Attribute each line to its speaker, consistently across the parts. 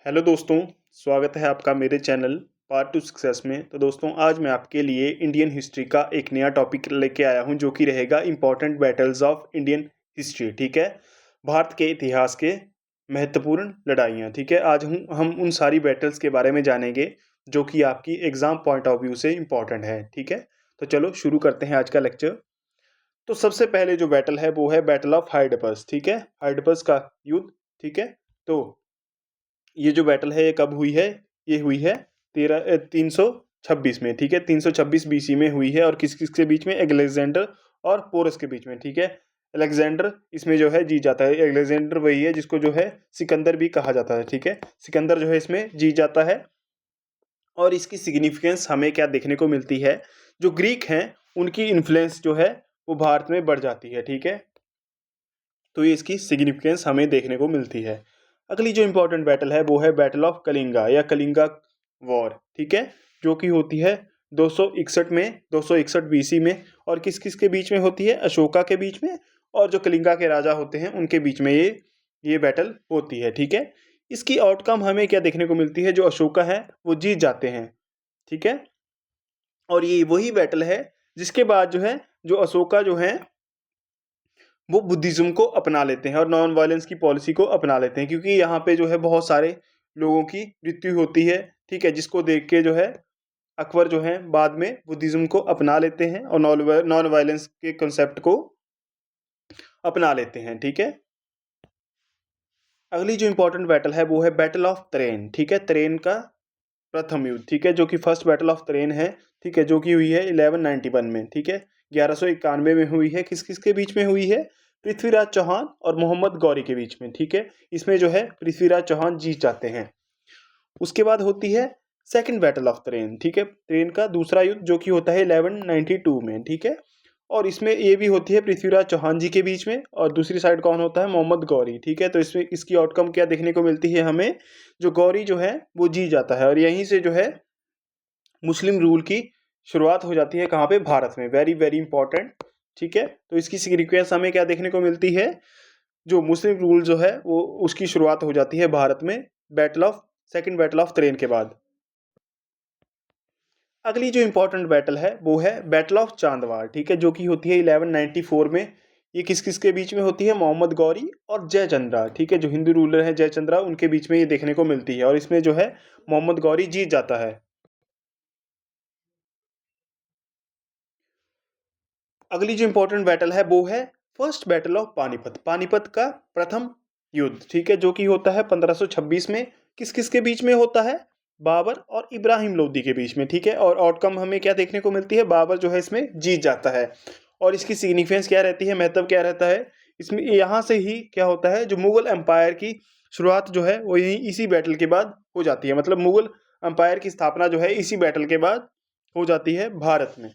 Speaker 1: Hello दोस्तों, स्वागत है आपका मेरे चैनल पार्ट टू सक्सेस में। तो दोस्तों, आज मैं आपके लिए इंडियन हिस्ट्री का एक नया टॉपिक लेके आया हूं जो कि रहेगा important battles of Indian history. ठीक है, भारत के इतिहास के महत्वपूर्ण लड़ाइयाँ। ठीक है, आज हम उन सारी बैटल्स के बारे में जानेंगे जो कि आपकी एग्जाम पॉइंट ऑफ व्यू से इम्पॉर्टेंट है। ठीक है, तो चलो शुरू करते हैं आज का लेक्चर। तो सबसे पहले जो बैटल है वो है बैटल ऑफ हाइडपस। ठीक है, हाइडपस का युद्ध। ठीक है, तो ये जो बैटल है ये कब हुई है? ये हुई है 326 में। ठीक है, 326 बीसी में हुई है। और किस किस के बीच में? अलेक्जेंडर और पोरस के बीच में। ठीक है, अलेक्जेंडर इसमें जो है जीत जाता है। अलेक्जेंडर वही है जिसको जो है सिकंदर भी कहा जाता है। ठीक है, सिकंदर जो है इसमें जीत जाता है। और इसकी सिग्निफिकेंस हमें क्या देखने को मिलती है? जो ग्रीक हैं उनकी इन्फ्लुएंस जो है वो भारत में बढ़ जाती है। ठीक है, तो ये इसकी सिग्निफिकेंस हमें देखने को मिलती है। अगली जो इंपॉर्टेंट बैटल है वो है बैटल ऑफ कलिंगा या कलिंगा वॉर। ठीक है, जो कि होती है 261 में, 261 बीसी में। और किस किस के बीच में होती है? अशोका के बीच में और जो कलिंगा के राजा होते हैं उनके बीच में ये बैटल होती है। ठीक है, इसकी आउटकम हमें क्या देखने को मिलती है? जो अशोका है वो जीत जाते हैं। ठीक है, और ये वही बैटल है जिसके बाद जो है जो अशोका जो है वो बुद्धिज्म को अपना लेते हैं और नॉन वायलेंस की पॉलिसी को अपना लेते हैं, क्योंकि यहाँ पे जो है बहुत सारे लोगों की मृत्यु होती है। ठीक है, जिसको देख के जो है अकबर जो है बाद में बुद्धिज्म को अपना लेते हैं और नॉन वायलेंस के कंसेप्ट को अपना लेते हैं। ठीक है, अगली जो इंपॉर्टेंट बैटल है वो है बैटल ऑफ तरेन। ठीक है, तरेन का प्रथम युद्ध। ठीक है, जो कि फर्स्ट बैटल ऑफ तरेन है। ठीक है, जो कि हुई है 1191 में। ठीक है, 1191 में हुई है। किस किस के बीच में हुई है? पृथ्वीराज चौहान और मोहम्मद गौरी के बीच में। ठीक है, इसमें जो है पृथ्वीराज चौहान जीत जाते हैं। उसके बाद होती है सेकंड बैटल ऑफ तरेन। ठीक है, तरेन का दूसरा युद्ध जो कि होता है 1192 में। ठीक है, और इसमें ये भी होती है पृथ्वीराज चौहान जी के बीच में और दूसरी साइड कौन होता है? मोहम्मद गौरी। ठीक है, तो इसमें इसकी आउटकम क्या देखने को मिलती है हमें? जो गौरी जो है वो जीत जाता है और यहीं से जो है मुस्लिम रूल की शुरुआत हो जाती है। कहाँ पे? भारत में। Very very important. ठीक है, तो इसकी सिग्निफिकेंस हमें क्या देखने को मिलती है? जो मुस्लिम रूल जो है वो उसकी शुरुआत हो जाती है भारत में सेकंड बैटल ऑफ तरेन के बाद। अगली जो इंपॉर्टेंट बैटल है वो है बैटल ऑफ चांदवार। ठीक है, जो कि होती है 1194 में। ये किस किस के बीच में होती है? मोहम्मद गौरी और जयचंद्रा। ठीक है, जो हिंदू रूलर है जयचंद्रा, उनके बीच में ये देखने को मिलती है और इसमें जो है मोहम्मद गौरी जीत जाता है। अगली जो इंपॉर्टेंट बैटल है वो है first battle of Panipat. Panipat का प्रथम युद्ध। ठीक है, जो कि होता है 1526 में। किस किस के बीच में होता है? बाबर और इब्राहिम लोदी के बीच में। ठीक है, और आउटकम हमें क्या देखने को मिलती है? बाबर जो है इसमें जीत जाता है। और इसकी सिग्निफिकेंस क्या रहती है? महत्व क्या रहता है इसमें? यहाँ से ही क्या होता है? जो मुगल एम्पायर की शुरुआत जो है वो यही इसी बैटल के बाद हो जाती है। मतलब मुगल एम्पायर की स्थापना जो है इसी बैटल के बाद हो जाती है भारत में।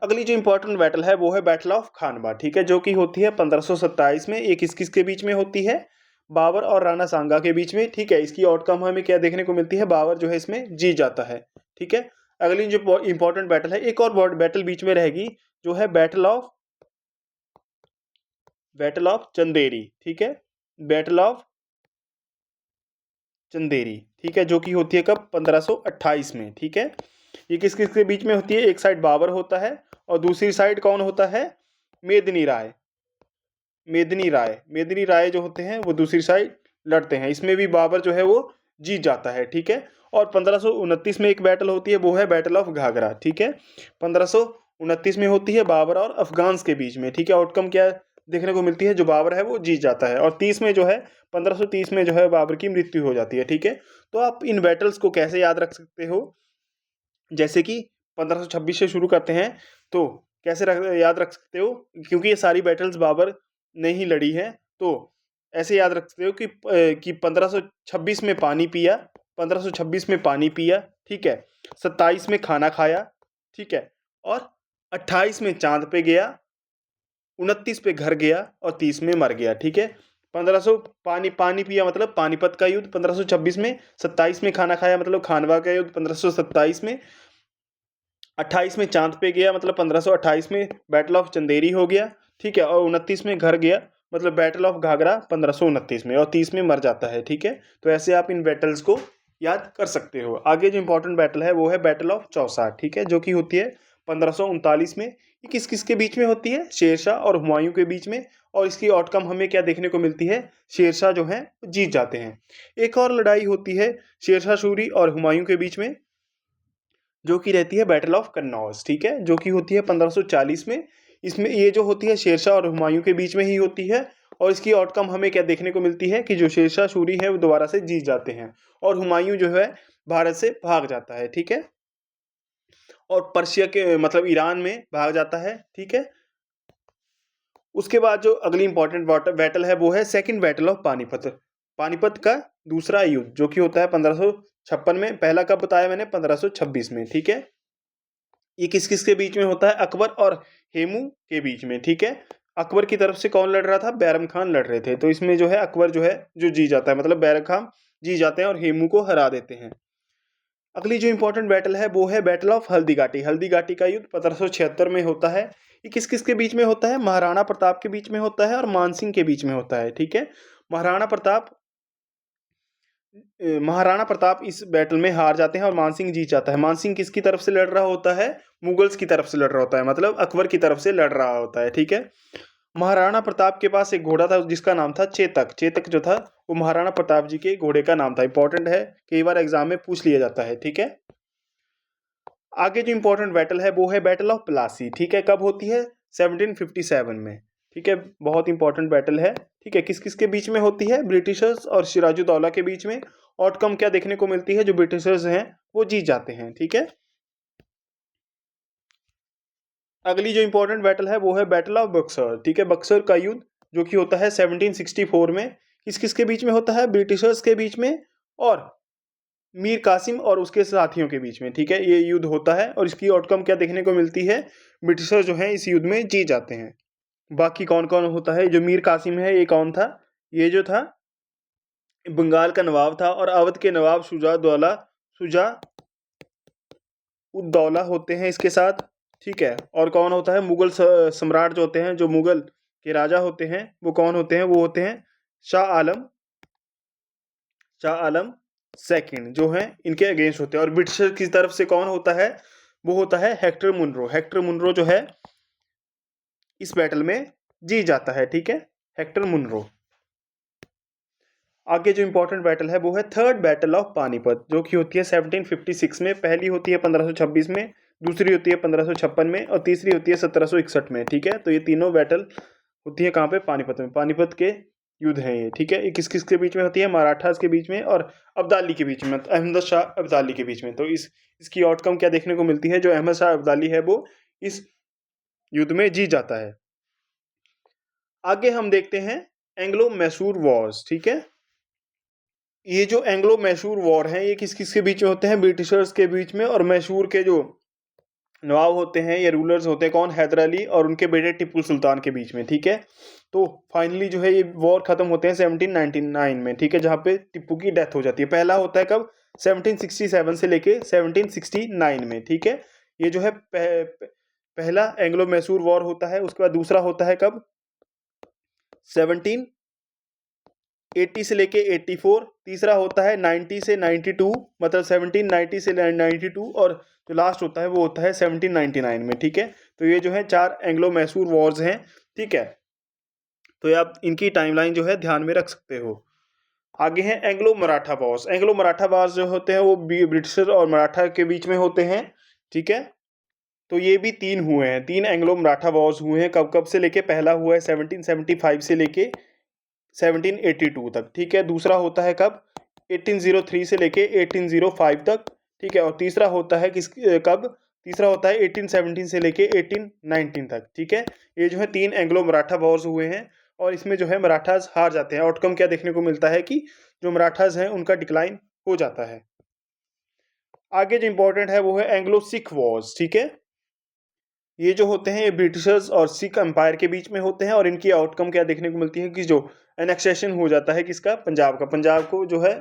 Speaker 1: अगली जो इंपॉर्टेंट बैटल है वो है बैटल ऑफ खानवा। ठीक है, जो कि होती है 1527 में। ये किस किस के बीच में होती है? बाबर और राणा सांगा के बीच में। ठीक है, इसकी आउटकम हमें क्या देखने को मिलती है? बाबर जो है इसमें जीत जाता है। ठीक है, अगली जो इंपॉर्टेंट बैटल है, एक और बैटल बीच में रहेगी जो है बैटल ऑफ चंदेरी। ठीक है, बैटल ऑफ चंदेरी। ठीक है, जो कि होती है कब? 1528 में। ठीक है, ये किस किस के बीच में होती है? एक साइड बाबर होता है और दूसरी साइड कौन होता है? मेदिनी राय। मेदिनी राय जो होते हैं वो दूसरी साइड लड़ते हैं। इसमें भी बाबर जो है वो जीत जाता है। ठीक है, और 1529 में एक बैटल होती है वो है बैटल ऑफ घाघरा। ठीक है, 1529 में होती है बाबर और अफगान्स के बीच में। ठीक है, आउटकम क्या देखने को मिलती है? जो बाबर है वो जीत जाता है। और 30 में जो है 1530 में जो है बाबर की मृत्यु हो जाती है। ठीक है, तो आप इन बैटल्स को कैसे याद रख सकते हो? जैसे कि 1526 से शुरू करते हैं तो कैसे याद रख सकते हो? क्योंकि ये सारी बैटल्स बाबर ने ही लड़ी है। तो ऐसे याद रख सकते हो कि 1526 में पानी पिया, 1526 में पानी पिया। ठीक है, 27 में खाना खाया। ठीक है, और 28 में चांद पे गया, 29 पे घर गया और 30 में मर गया। ठीक है, 1500 पानी पानी पिया मतलब पानीपत का युद्ध 1526 में, 27 में खाना खाया मतलब खानवा का युद्ध 1527 में, 28 में चांद पे गया मतलब 1528 में बैटल ऑफ चंदेरी हो गया। ठीक है, और 29 में घर गया मतलब बैटल ऑफ घाघरा 1529 में, और 30 में मर जाता है। ठीक है, तो ऐसे आप इन बैटल्स को याद कर सकते हो। आगे जो इंपॉर्टेंट बैटल है वो है बैटल ऑफ चौसा। ठीक है, जो कि होती है 1539 में। ये किस किस के बीच में होती है? शेरशाह और हुमायूं के बीच में। और इसकी आउटकम हमें क्या देखने को मिलती है? शेरशाह जो है जीत जाते हैं। एक और लड़ाई होती है शेरशाह सूरी और हुमायूं के बीच में, जो कि रहती है बैटल ऑफ कन्नौज। ठीक है, जो कि होती है 1540 में। इसमें ये जो होती है शेरशाह और हुमायूं के बीच में ही होती है। और इसकी आउटकम हमें क्या देखने को मिलती है कि जो शेरशाह सूरी है वो दोबारा से जीत जाते हैं, और हुमायूं जो है भारत से भाग जाता है। ठीक है, और पर्शिया के मतलब ईरान में भाग जाता है। ठीक है, उसके बाद जो अगली इंपॉर्टेंट बैटल है वो है second battle of Panipat. Panipat का दूसरा युद्ध, जो कि होता है 1556 में। पहला कब बताया मैंने? 1526 में। ठीक है, ये किस किस के बीच में होता है? अकबर और हेमू के बीच में। ठीक है, अकबर की तरफ से कौन लड़ रहा था? बैरम खान लड़ रहे थे। तो इसमें जो है अकबर जो है जो जीत जाता है, मतलब बैरम खान जीत जाते हैं और हेमू को हरा देते हैं। अगली जो इंपॉर्टेंट बैटल है वो है बैटल ऑफ हल्दी घाटी। हल्दी घाटी का युद्ध 1576 में होता है। ये किस किस के बीच में होता है? महाराणा प्रताप के बीच में होता है और मानसिंह के बीच में होता है। ठीक है, महाराणा प्रताप महाराणा प्रताप इस बैटल में हार जाते हैं और मानसिंह जीत जाता है। मानसिंह किसकी तरफ से लड़ रहा होता है? मुगल्स की तरफ से लड़ रहा होता है, मतलब अकबर की तरफ से लड़ रहा होता है। ठीक है, महाराणा प्रताप के पास एक घोड़ा था जिसका नाम था चेतक। चेतक जो था वो महाराणा प्रताप जी के घोड़े का नाम था। इंपॉर्टेंट है, कई बार एग्जाम में पूछ लिया जाता है। ठीक है, आगे जो इंपॉर्टेंट बैटल है वो है बैटल ऑफ प्लासी। ठीक है, कब होती है? 1757 में। ठीक है, बहुत इंपॉर्टेंट बैटल है। ठीक है, किस किस के बीच में होती है? ब्रिटिशर्स और सिराजुद्दौला के बीच में। आउटकम क्या देखने को मिलती है? जो ब्रिटिशर्स हैं वो जीत जाते हैं। ठीक है, अगली जो इंपॉर्टेंट बैटल है वो है बैटल ऑफ बक्सर। ठीक है, बक्सर का युद्ध जो कि होता है 1764 में। किस किस के बीच में होता है? ब्रिटिशर्स के बीच में और मीर कासिम और उसके साथियों के बीच में। ठीक है, ये युद्ध होता है और इसकी आउटकम क्या देखने को मिलती है? ब्रिटिशर जो है इस युद्ध में जीत जाते हैं। बाकी कौन कौन होता है? जो मीर कासिम है ये कौन था? ये जो था बंगाल का नवाब था, और अवध के नवाब शुजा उद्दौला होते हैं इसके साथ। ठीक है, और कौन होता है? मुगल सम्राट जो होते हैं, जो मुगल के राजा होते हैं वो कौन होते हैं? वो होते हैं शाह आलम सेकंड, जो है इनके अगेंस्ट होते हैं। और ब्रिटिशर की तरफ से कौन होता है? वो होता है हेक्टर मुनरो। हेक्टर मुनरो जो है इस बैटल में जीत जाता है। ठीक है, हेक्टर मुनरो। आगे जो इंपॉर्टेंट बैटल है वो है थर्ड बैटल ऑफ पानीपत, जो कि होती है 1756 में। पहली होती है 1526 में, दूसरी होती है 1556 में, और तीसरी होती है 1761 में। ठीक है, तो ये तीनों बैटल होती है कहाँ पे? पानीपत में। पानीपत के युद्ध है ये। ठीक है, ये किस किस के बीच में होती है? मराठास के बीच में और अब्दाली के बीच में, अहमद शाह अब्दाली के बीच में। तो इसकी आउटकम क्या देखने को मिलती है? जो अहमद शाह अब्दाली है वो इस युद्ध में जीत जाता है। आगे हम देखते हैं एंग्लो मैसूर वॉर्स। ठीक है, ये जो एंग्लो मैसूर वॉर है ये किस किस के बीच में होते हैं? ब्रिटिशर्स के बीच में और मैसूर के जो नवाब होते हैं या रूलर्स होते हैं कौन? हैदर अली और उनके बेटे टिप्पू सुल्तान के बीच में। ठीक है, तो फाइनली जो है ये वॉर खत्म होते हैं 1799 में। ठीक है, जहाँ पे टिप्पू की डेथ हो जाती है। पहला होता है कब? 1767 से लेके 1769 में। ठीक है, ये जो है पहला एंग्लो मैसूर वॉर होता है। उसके बाद दूसरा होता है कब? 1780 से लेके 84। तीसरा होता है 90 से 92, मतलब 1790 से 92, और जो लास्ट होता है वो होता है 1799 में। ठीक है, तो ये जो है 4 एंग्लो मैसूर वॉर्स हैं। ठीक है, तो ये आप इनकी टाइमलाइन जो है ध्यान में रख सकते हो। आगे हैं Anglo Maratha Wars. Anglo Maratha Wars जो होते हैं वो ब्रिटिशर और मराठा के बीच में होते हैं। ठीक है, तो ये भी 3 हुए हैं। 3 एंग्लो मराठा वॉर्स हुए हैं। कब कब से लेके? पहला हुआ है 1775 से लेके 1782 तक। ठीक है, दूसरा होता है कब? 1803 से लेके 1805 तक। ठीक है, और तीसरा होता है कब? तीसरा होता है 1817 से लेके 1819 तक। ठीक है, ये जो है 3 एंग्लो मराठा वॉर्स हुए हैं, और इसमें जो है मराठास हार जाते हैं। आउटकम क्या देखने को मिलता है कि जो मराठास हैं उनका डिक्लाइन हो जाता है। आगे जो इंपॉर्टेंट है वो है एंग्लो सिख वॉर्स। ठीक है, ये जो होते हैं ये ब्रिटिशर्स और सिख एम्पायर के बीच में होते हैं, और इनकी आउटकम क्या देखने को मिलती है कि जो एनेक्सेशन हो जाता है किसका? पंजाब का। पंजाब को जो है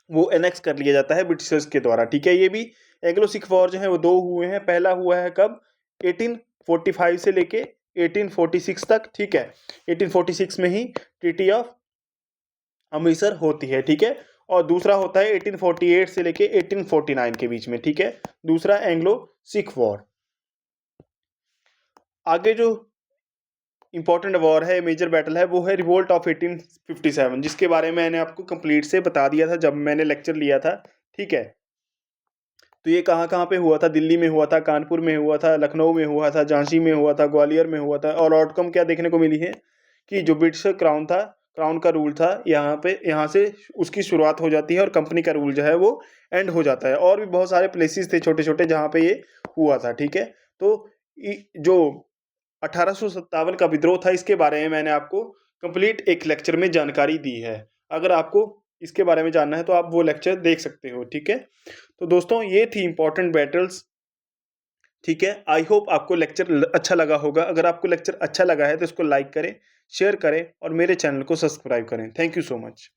Speaker 1: वो एनेक्स कर लिया जाता है ब्रिटिशर्स के द्वारा। ठीक है, ये भी एंग्लो सिख वॉर जो है वो 2 हुए हैं। पहला हुआ है कब? 1845 से लेके 1846 तक, ठीक है। 1846 में ही ट्रीटी ऑफ अमृतसर होती है, ठीक है। और दूसरा होता है 1848 से लेके 1849 के बीच में, ठीक है। दूसरा एंग्लो सिख वॉर। आगे जो इंपॉर्टेंट वॉर है, मेजर बैटल है, वो है रिवोल्ट ऑफ 1857, जिसके बारे में मैंने आपको कंप्लीट से बता दिया था जब मैंने लेक्चर लिया था, ठीक है। तो ये कहाँ कहाँ पे हुआ था? दिल्ली में हुआ था, कानपुर में हुआ था, लखनऊ में हुआ था, झांसी में हुआ था, ग्वालियर में हुआ था। और आउटकम क्या देखने को मिली है कि जो ब्रिटिश क्राउन था, क्राउन का रूल था, यहाँ से उसकी शुरुआत हो जाती है और कंपनी का रूल जो है वो एंड हो जाता है। और भी बहुत सारे प्लेसेस थे छोटे छोटे जहाँ पे ये हुआ था, ठीक है। तो जो 1857 का विद्रोह था, इसके बारे में मैंने आपको कंप्लीट एक लेक्चर में जानकारी दी है। अगर आपको इसके बारे में जानना है तो आप वो लेक्चर देख सकते हो, ठीक है। तो दोस्तों ये थी इंपॉर्टेंट बैटल्स, ठीक है। आई होप आपको लेक्चर अच्छा लगा होगा। अगर आपको लेक्चर अच्छा लगा है तो इसको लाइक करें, शेयर करें और मेरे चैनल को सब्सक्राइब करें। Thank you so much.